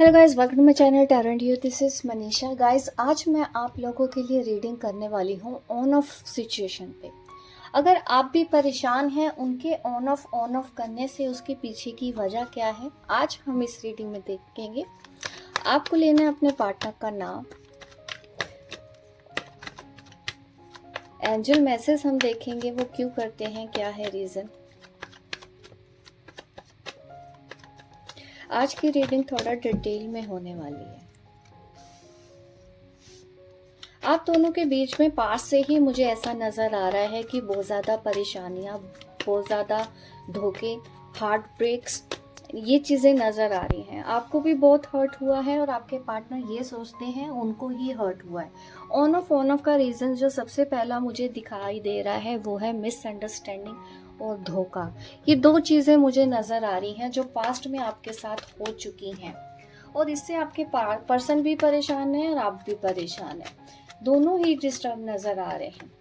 Hello guys, welcome to my channel tarot and you. This is Manisha. Guys, आज मैं आप लोगों के लिए रीडिंग करने वाली हूँ ऑन ऑफ सिचुएशन पे। अगर आप भी परेशान हैं उनके ऑन ऑफ करने से, उसके पीछे की वजह क्या है, आज हम इस रीडिंग में देखेंगे। आपको लेना है अपने पार्टनर का नाम, एंजल मैसेज हम देखेंगे वो क्यों करते हैं, क्या है रीजन। आज की रीडिंग थोड़ा डिटेल में होने वाली है। आप दोनों के बीच में पास से ही मुझे ऐसा नज़र आ रहा है कि बहुत ज़्यादा परेशानियाँ, बहुत ज़्यादा धोखे, हार्ट ब्रेक्स, ये चीज़ें नज़र आ रही हैं। आपको भी बहुत हर्ट हुआ है और आपके पार्टनर ये सोचते हैं उनको ही हर्ट हुआ है। ऑन ऑफ का रीज़न जो सबसे पहला मुझे दिखाई दे रहा है वो है मिसअंडरस्टैंडिंग और धोखा। ये दो चीज़ें मुझे नज़र आ रही हैं जो पास्ट में आपके साथ हो चुकी हैं और इससे आपके पर्सन भी परेशान है और आप भी परेशान हैं। दोनों ही डिस्टर्ब नज़र आ रहे हैं।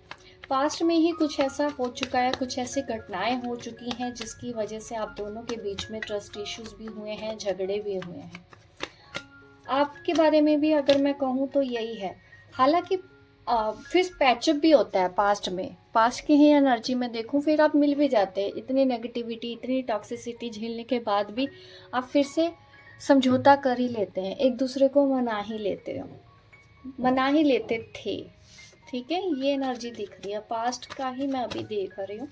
पास्ट में ही कुछ ऐसा हो चुका है, कुछ ऐसी घटनाएं हो चुकी हैं जिसकी वजह से आप दोनों के बीच में ट्रस्ट इश्यूज भी हुए हैं, झगड़े भी हुए हैं। आपके बारे में भी अगर मैं कहूँ तो यही है। हालांकि फिर पैचअप भी होता है पास्ट में, पास्ट की ही एनर्जी में देखूं, फिर आप मिल भी जाते हैं। इतनी नेगेटिविटी, इतनी टॉक्सिसिटी झेलने के बाद भी आप फिर से समझौता कर ही लेते हैं, एक दूसरे को मना ही लेते थे। ठीक है, ये एनर्जी दिख रही है, पास्ट का ही मैं अभी देख रही हूँ।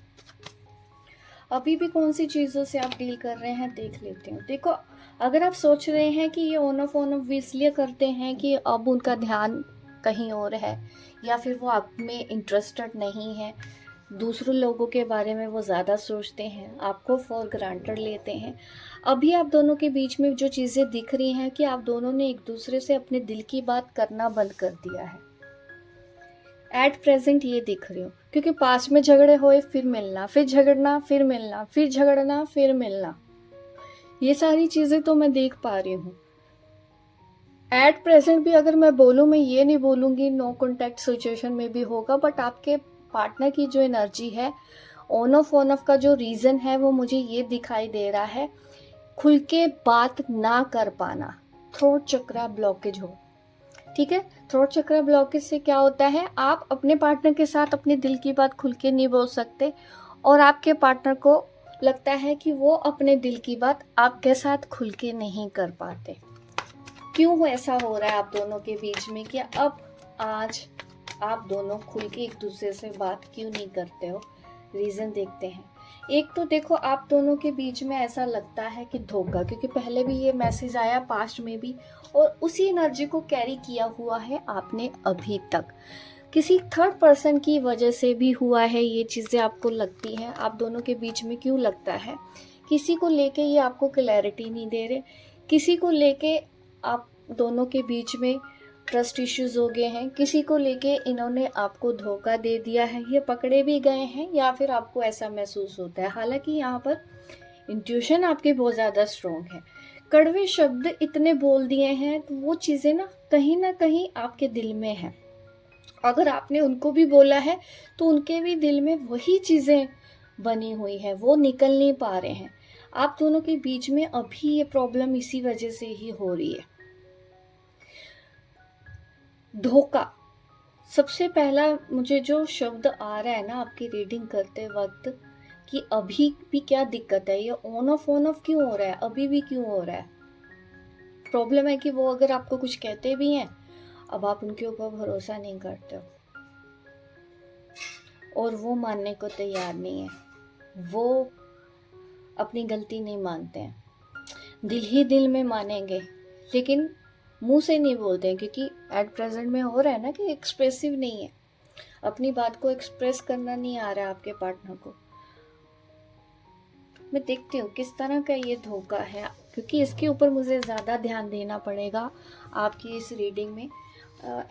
अभी भी कौन सी चीज़ों से आप डील कर रहे हैं देख लेते हैं। देखो, अगर आप सोच रहे हैं कि ये ऑन ऑफ इसलिए करते हैं कि अब उनका ध्यान कहीं और है, या फिर वो आप में इंटरेस्टेड नहीं है, दूसरों लोगों के बारे में वो ज़्यादा सोचते हैं, आपको फॉर ग्रांटेड लेते हैं। अभी आप दोनों के बीच में जो चीज़ें दिख रही हैं कि आप दोनों ने एक दूसरे से अपने दिल की बात करना बंद कर दिया है। एट प्रेजेंट ये दिख रही हूँ, क्योंकि पास्ट में झगड़े हुए, फिर मिलना, फिर झगड़ना, फिर मिलना, फिर झगड़ना, फिर मिलना, ये सारी चीज़ें तो मैं देख पा रही हूँ। एट प्रेजेंट भी अगर मैं बोलूँ, मैं ये नहीं बोलूँगी नो कॉन्टैक्ट सिचुएशन में भी होगा, बट आपके पार्टनर की जो एनर्जी है, ऑन ऑफ का जो रीज़न है वो मुझे ये दिखाई दे रहा है, खुल के बात ना कर पाना, थ्रोट चक्रा ब्लॉकेज हो। ठीक है, थ्रोट चक्र ब्लॉकेज से क्या होता है, आप अपने पार्टनर के साथ अपने दिल की बात खुल के नहीं बोल सकते और आपके पार्टनर को लगता है कि वो अपने दिल की बात आपके साथ खुल के नहीं कर पाते। क्यों ऐसा हो रहा है आप दोनों के बीच में कि अब आज आप दोनों खुल के एक दूसरे से बात क्यों नहीं करते हो? रीज़न देखते हैं। एक तो देखो, आप दोनों के बीच में ऐसा लगता है कि धोखा, क्योंकि पहले भी ये मैसेज आया, पास्ट में भी, और उसी एनर्जी को कैरी किया हुआ है आपने अभी तक। किसी थर्ड पर्सन की वजह से भी हुआ है ये चीज़ें, आपको लगती हैं। आप दोनों के बीच में क्यों लगता है, किसी को लेके ये आपको क्लैरिटी नहीं दे रहे, किसी को लेके आप दोनों के बीच में ट्रस्ट इश्यूज हो गए हैं, किसी को लेके इन्होंने आपको धोखा दे दिया है, ये पकड़े भी गए हैं, या फिर आपको ऐसा महसूस होता है। हालांकि यहाँ पर इंट्यूशन आपके बहुत ज़्यादा स्ट्रॉन्ग है, कड़वे शब्द इतने बोल दिए हैं, तो वो चीज़ें ना कहीं आपके दिल में है। अगर आपने उनको भी बोला है तो उनके भी दिल में वही चीज़ें बनी हुई है, वो निकल नहीं पा रहे हैं। आप दोनों के बीच में अभी ये प्रॉब्लम इसी वजह से ही हो रही है। धोखा, सबसे पहला मुझे जो शब्द आ रहा है ना आपकी रीडिंग करते वक्त, कि अभी भी क्या दिक्कत है, ये ऑन ऑफ क्यों हो रहा है, अभी भी क्यों हो रहा है। प्रॉब्लम है कि वो अगर आपको कुछ कहते भी हैं, अब आप उनके ऊपर भरोसा नहीं करते हो और वो मानने को तैयार नहीं है, वो अपनी गलती नहीं मानते हैं, दिल ही दिल में मानेंगे लेकिन मुंह से नहीं बोलते हैं, क्योंकि एट प्रेजेंट में हो रहा है ना कि एक्सप्रेसिव नहीं है, अपनी बात को एक्सप्रेस करना नहीं आ रहा है आपके पार्टनर को। मैं देखती हूँ किस तरह का ये धोखा है, क्योंकि इसके ऊपर मुझे ज़्यादा ध्यान देना पड़ेगा आपकी इस रीडिंग में।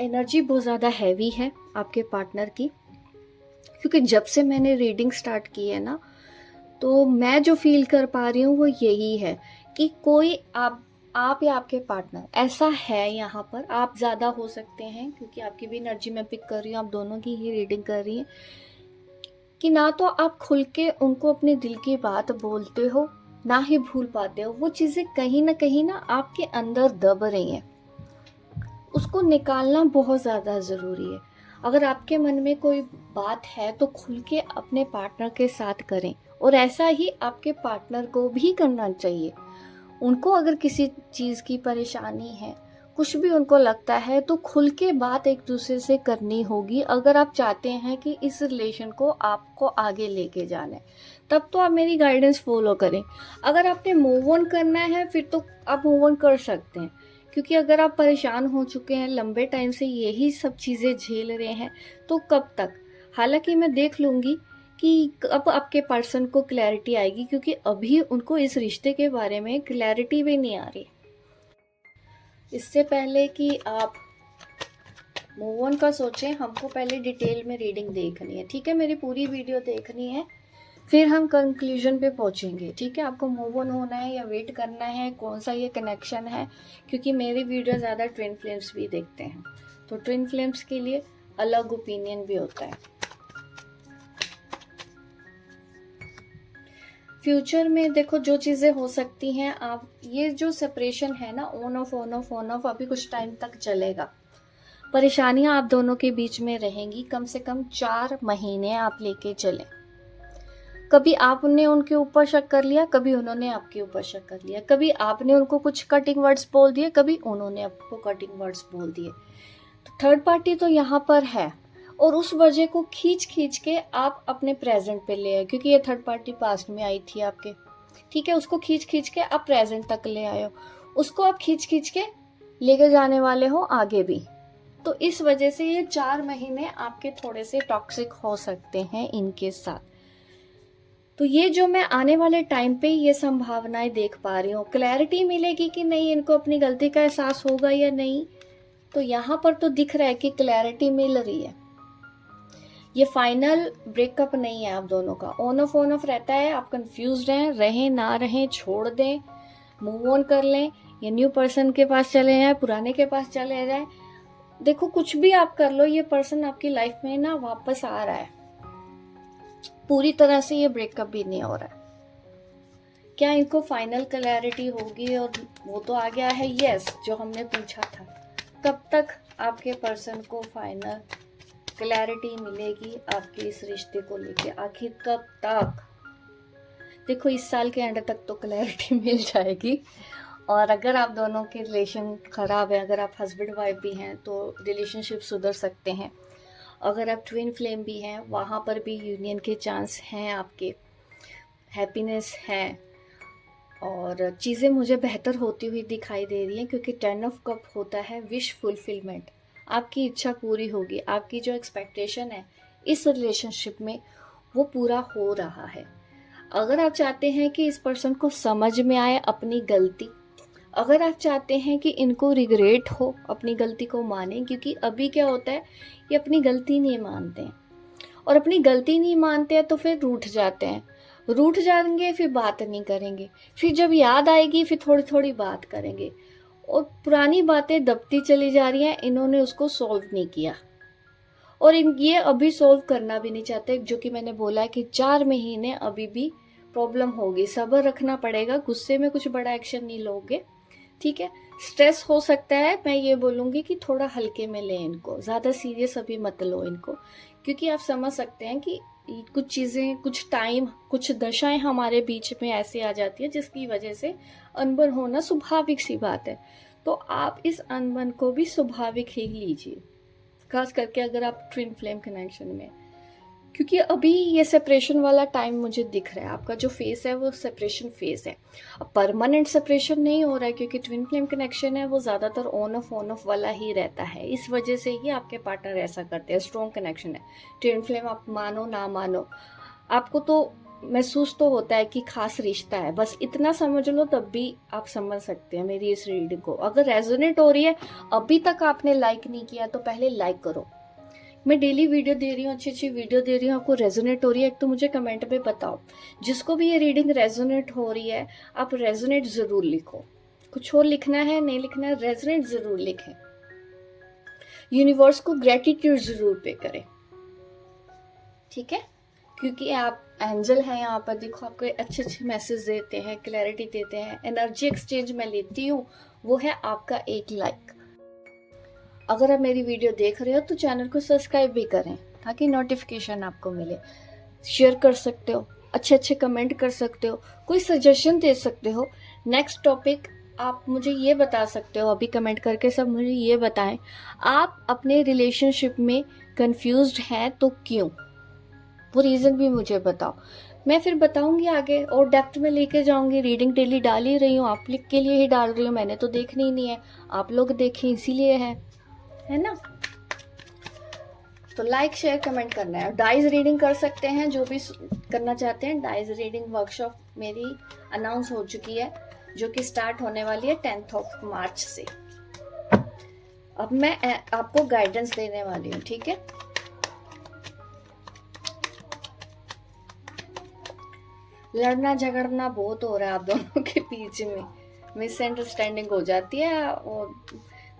एनर्जी बहुत ज़्यादा हैवी है आपके पार्टनर की, क्योंकि जब से मैंने रीडिंग स्टार्ट की है ना, तो मैं जो फील कर पा रही हूँ वो यही है कि कोई आप या आपके पार्टनर ऐसा है यहाँ पर, आप ज़्यादा हो सकते हैं क्योंकि आपकी भी एनर्जी मैं पिक कर रही हूँ, आप दोनों की ही रीडिंग कर रही हैं, कि ना तो आप खुल के उनको अपने दिल की बात बोलते हो ना ही भूल पाते हो। वो चीज़ें कहीं ना आपके अंदर दब रही हैं, उसको निकालना बहुत ज़्यादा ज़रूरी है। अगर आपके मन में कोई बात है तो खुल के अपने पार्टनर के साथ करें, और ऐसा ही आपके पार्टनर को भी करना चाहिए। उनको अगर किसी चीज़ की परेशानी है, कुछ भी उनको लगता है, तो खुल के बात एक दूसरे से करनी होगी। अगर आप चाहते हैं कि इस रिलेशन को आपको आगे लेके जाना है, तब तो आप मेरी गाइडेंस फॉलो करें। अगर आपने मूव ऑन करना है फिर तो आप मूव ऑन कर सकते हैं, क्योंकि अगर आप परेशान हो चुके हैं, लंबे टाइम से यही सब चीज़ें झेल रहे हैं, तो कब तक। हालांकि मैं देख लूँगी कि अब आपके पर्सन को क्लैरिटी आएगी, क्योंकि अभी उनको इस रिश्ते के बारे में क्लैरिटी भी नहीं आ रही। इससे पहले कि आप मूव ऑन का सोचें, हमको पहले डिटेल में रीडिंग देखनी है, ठीक है। मेरी पूरी वीडियो देखनी है, फिर हम कंक्लूजन पे पहुंचेंगे, ठीक है। आपको मूव ऑन होना है या वेट करना है, कौन सा ये कनेक्शन है, क्योंकि मेरी वीडियो ज़्यादा ट्विन फ्लेम्स भी देखते हैं, तो ट्विन फ्लेम्स के लिए अलग ओपिनियन भी होता है। फ्यूचर में देखो जो चीज़ें हो सकती हैं, आप ये जो सेपरेशन है ना, on off on off on off, अभी कुछ टाइम तक चलेगा। परेशानियां आप दोनों के बीच में रहेंगी, कम से कम 4 महीने आप लेके चलें। कभी आपने उनके ऊपर शक कर लिया, कभी उन्होंने आपके ऊपर शक कर लिया, कभी आपने उनको कुछ कटिंग वर्ड्स बोल दिए, कभी उन्होंने आपको कटिंग वर्ड्स बोल दिए। तो थर्ड पार्टी तो यहाँ पर है, और उस वजह को खींच खींच के आप अपने प्रेजेंट पे ले आए, क्योंकि ये थर्ड पार्टी पास्ट में आई थी आपके, ठीक है। उसको खींच खींच के आप प्रेजेंट तक ले आए हो, उसको आप खींच खींच के लेके जाने वाले हो आगे भी। तो इस वजह से ये 4 महीने आपके थोड़े से टॉक्सिक हो सकते हैं इनके साथ। तो ये जो मैं आने वाले टाइम पे ये संभावनाएं देख पा रही हूँ, क्लैरिटी मिलेगी कि नहीं, इनको अपनी गलती का एहसास होगा या नहीं, तो यहाँ पर तो दिख रहा है कि क्लैरिटी मिल रही है। ये फाइनल ब्रेकअप नहीं है आप दोनों का, ऑन ऑफ रहता है। आप कंफ्यूज रहें ना रहें, छोड़ दें, मूव ऑन कर लें, या न्यू पर्सन के पास चले जाएं, पुराने के पास चले जाएं। देखो कुछ भी आप कर लो, ये पर्सन आपकी लाइफ में ना वापस आ रहा है, पूरी तरह से ये ब्रेकअप भी नहीं हो रहा है। क्या इनको फाइनल क्लैरिटी होगी? और वो तो आ गया है यस, जो हमने पूछा था। कब तक आपके पर्सन को फाइनल क्लैरिटी मिलेगी आपके इस रिश्ते को लेके, आखिर कब तक? देखो इस साल के एंड तक तो क्लैरिटी मिल जाएगी। और अगर आप दोनों के रिलेशन खराब है, अगर आप हस्बैंड वाइफ भी हैं तो रिलेशनशिप सुधर सकते हैं। अगर आप ट्विन फ्लेम भी हैं, वहाँ पर भी यूनियन के चांस हैं, आपके हैप्पीनेस है, और चीज़ें मुझे बेहतर होती हुई दिखाई दे रही हैं, क्योंकि 10 ऑफ कप होता है विश फुलफिलमेंट। आपकी इच्छा पूरी होगी, आपकी जो एक्सपेक्टेशन है इस रिलेशनशिप में वो पूरा हो रहा है। अगर आप चाहते हैं कि इस पर्सन को समझ में आए अपनी गलती, अगर आप चाहते हैं कि इनको रिग्रेट हो, अपनी गलती को माने, क्योंकि अभी क्या होता है, ये अपनी गलती नहीं मानते हैं, और अपनी गलती नहीं मानते हैं तो फिर रूठ जाते हैं, रूठ जाएंगे फिर बात नहीं करेंगे, फिर जब याद आएगी फिर थोड़ी थोड़ी बात करेंगे, और पुरानी बातें दबती चली जा रही हैं, इन्होंने उसको सॉल्व नहीं किया, और ये अभी सॉल्व करना भी नहीं चाहते। जो कि मैंने बोला है कि 4 महीने अभी भी प्रॉब्लम होगी, सब्र रखना पड़ेगा, गुस्से में कुछ बड़ा एक्शन नहीं लोगे, ठीक है। स्ट्रेस हो सकता है, मैं ये बोलूँगी कि थोड़ा हल्के में लें इनको, ज़्यादा सीरियस अभी मत लो इनको, क्योंकि आप समझ सकते हैं कि कुछ चीज़ें, कुछ टाइम, कुछ दशाएं हमारे बीच में ऐसे आ जाती है जिसकी वजह से अनबन होना स्वाभाविक सी बात है। तो आप इस अनबन को भी स्वाभाविक ही लीजिए, खास करके अगर आप ट्विन फ्लेम कनेक्शन में, क्योंकि अभी ये सेपरेशन वाला टाइम मुझे दिख रहा है। आपका जो फेस है वो सेपरेशन फेस है, अब परमानेंट सेपरेशन नहीं हो रहा है, क्योंकि ट्विन फ्लेम कनेक्शन है वो ज़्यादातर ऑन ऑफ वाला ही रहता है। इस वजह से ही आपके पार्टनर ऐसा करते हैं, स्ट्रॉन्ग कनेक्शन है। ट्विन फ्लेम आप मानो ना मानो, आपको तो महसूस तो होता है कि खास रिश्ता है, बस इतना समझ लो, तब भी आप समझ सकते हैं मेरी इस रीडिंग को। अगर रेजोनेट हो रही है, अभी तक आपने लाइक नहीं किया तो पहले लाइक करो। मैं डेली वीडियो दे रही हूँ, अच्छी अच्छी वीडियो दे रही हूँ, आपको रेजोनेट हो रही है एक तो मुझे कमेंट में बताओ। जिसको भी ये रीडिंग रेजोनेट हो रही है, आप रेजोनेट ज़रूर लिखो, कुछ और लिखना है नहीं लिखना है, रेजोनेट ज़रूर लिखें। यूनिवर्स को ग्रेटिट्यूड ज़रूर पे करें, ठीक है, क्योंकि आप एंजल है यहाँ पर, देखो आपको अच्छे अच्छे मैसेज देते हैं, क्लैरिटी देते हैं, एनर्जी एक्सचेंज मैं लेती हूँ, वो है आपका एक लाइक। अगर आप मेरी वीडियो देख रहे हो तो चैनल को सब्सक्राइब भी करें ताकि नोटिफिकेशन आपको मिले। शेयर कर सकते हो, अच्छे अच्छे कमेंट कर सकते हो, कोई सजेशन दे सकते हो। नेक्स्ट टॉपिक आप मुझे ये बता सकते हो, अभी कमेंट करके सब मुझे ये बताएं, आप अपने रिलेशनशिप में कंफ्यूज्ड हैं तो क्यों, वो रीज़न भी मुझे बताओ। मैं फिर बताऊंगी आगे और डेप्थ में लेके जाऊंगी। रीडिंग डेली डाल ही रही हूँ, आप लोग के लिए ही डाल रही हूँ, मैंने तो देखनी ही नहीं है, आप लोग देखें इसीलिए है ना। तो लाइक शेयर कमेंट करना है। डाइज रीडिंग कर सकते हैं, जो भी करना चाहते हैं। डाइज रीडिंग वर्कशॉप मेरी अनाउंस हो चुकी है, जो कि स्टार्ट होने वाली है 10 मार्च से। अब मैं आपको गाइडेंस देने वाली हूँ, ठीक है। लड़ना झगड़ना बहुत हो रहा है आप दोनों के बीच में, मिसअंडरस्टैंडिंग हो जाती है और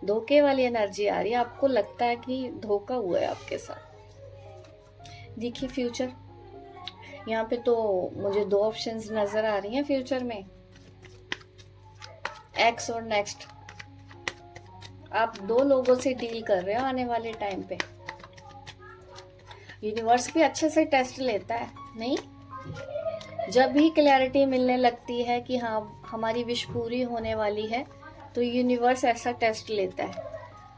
धोखे वाली एनर्जी आ रही है। आपको लगता है कि धोखा हुआ है आपके साथ। देखिए फ्यूचर, यहाँ पे तो मुझे 2 ऑप्शंस नजर आ रही हैं फ्यूचर में, एक्स और नेक्स्ट। आप 2 लोगों से डील कर रहे हो आने वाले टाइम पे। यूनिवर्स भी अच्छे से टेस्ट लेता है, नहीं? जब भी क्लैरिटी मिलने लगती है कि हाँ हमारी विश पूरी होने वाली है, तो यूनिवर्स ऐसा टेस्ट लेता है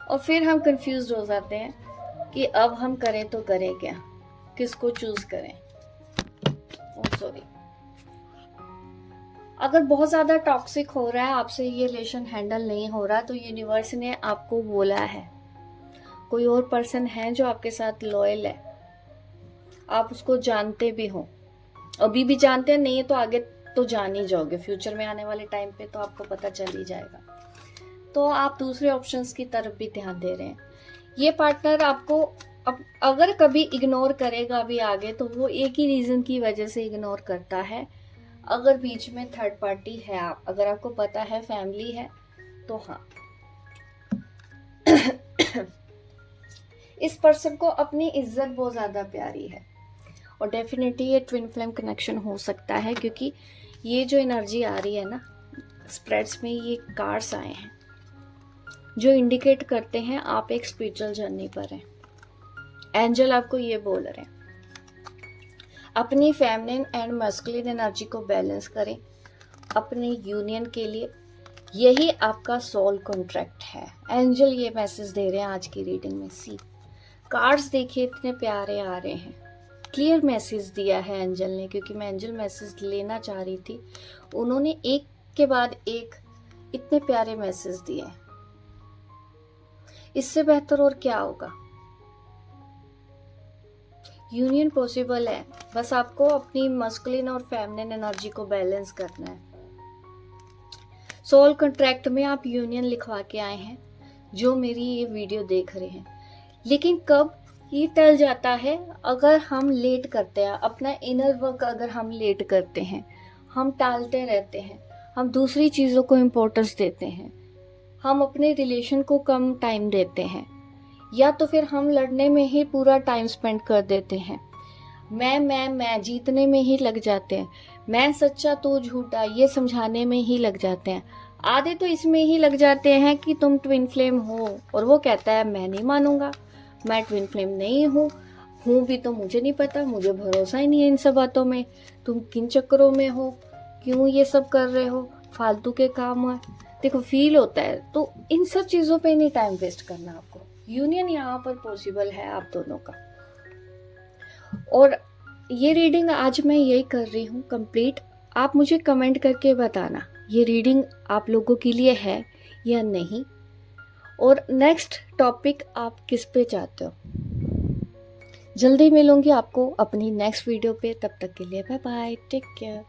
और फिर हम कंफ्यूज हो जाते हैं कि अब हम करें तो करें क्या, किसको चूज करें। सॉरी, अगर बहुत ज्यादा टॉक्सिक हो रहा है, आपसे ये रिलेशन हैंडल नहीं हो रहा, तो यूनिवर्स ने आपको बोला है कोई और पर्सन है जो आपके साथ लॉयल है, आप उसको जानते भी हो, अभी भी जानते हैं, नहीं है तो आगे तो जान ही जाओगे, फ्यूचर में आने वाले टाइम पे तो आपको पता चल ही जाएगा। तो आप दूसरे ऑप्शंस की तरफ भी ध्यान दे रहे हैं। ये पार्टनर आपको अगर कभी इग्नोर करेगा भी आगे, तो वो एक ही रीजन की वजह से इग्नोर करता है, अगर बीच में थर्ड पार्टी है, अगर आपको पता है फैमिली है तो हाँ। इस पर्सन को अपनी इज्जत बहुत ज्यादा प्यारी है और डेफिनेटली ये ट्विन फ्लेम कनेक्शन हो सकता है, क्योंकि ये जो एनर्जी आ रही है ना स्प्रेड्स में, ये कार्ड्स आए हैं जो इंडिकेट करते हैं आप एक स्पिरिचुअल जर्नी पर हैं। एंजल आपको ये बोल रहे हैं अपनी फेमिनिन एंड मस्कुलिन एनर्जी को बैलेंस करें अपने यूनियन के लिए, यही आपका सोल कॉन्ट्रैक्ट है। एंजल ये मैसेज दे रहे हैं आज की रीडिंग में। सी कार्ड्स देखिए इतने प्यारे आ रहे हैं, क्लियर मैसेज दिया है एंजल ने, क्योंकि मैं एंजल मैसेज लेना चाह रही थी, उन्होंने एक के बाद एक इतने प्यारे मैसेज दिए। इससे बेहतर और क्या होगा। यूनियन पॉसिबल है, बस आपको अपनी मस्कुलिन और फेमिनिन एनर्जी को बैलेंस करना है। सोल कॉन्ट्रैक्ट में आप यूनियन लिखवा के आए हैं जो मेरी ये वीडियो देख रहे हैं, लेकिन कब ये टल जाता है, अगर हम लेट करते हैं अपना इनर वर्क, अगर हम लेट करते हैं, हम टालते रहते हैं, हम दूसरी चीज़ों को इम्पोर्टेंस देते हैं, हम अपने रिलेशन को कम टाइम देते हैं, या तो फिर हम लड़ने में ही पूरा टाइम स्पेंड कर देते हैं, मैं जीतने में ही लग जाते हैं, मैं सच्चा तो झूठा ये समझाने में ही लग जाते हैं। आधे तो इसमें ही लग जाते हैं कि तुम ट्विन फ्लेम हो, और वो कहता है मैं नहीं मानूंगा, मैं ट्विन फ्लेम नहीं हूँ भी तो मुझे नहीं पता, मुझे भरोसा ही नहीं है इन सब बातों में, तुम किन चक्करों में हो, क्यों ये सब कर रहे हो, फालतू के काम है। देखो फील होता है, तो इन सब चीज़ों पे नहीं टाइम वेस्ट करना आपको। यूनियन यहाँ पर पॉसिबल है आप दोनों का। और ये रीडिंग आज मैं यही कर रही हूँ कंप्लीट। आप मुझे कमेंट करके बताना ये रीडिंग आप लोगों के लिए है या नहीं, और नेक्स्ट टॉपिक आप किस पे चाहते हो। जल्दी मिलूंगी आपको अपनी नेक्स्ट वीडियो पे, तब तक के लिए बाय बाय, टेक केयर।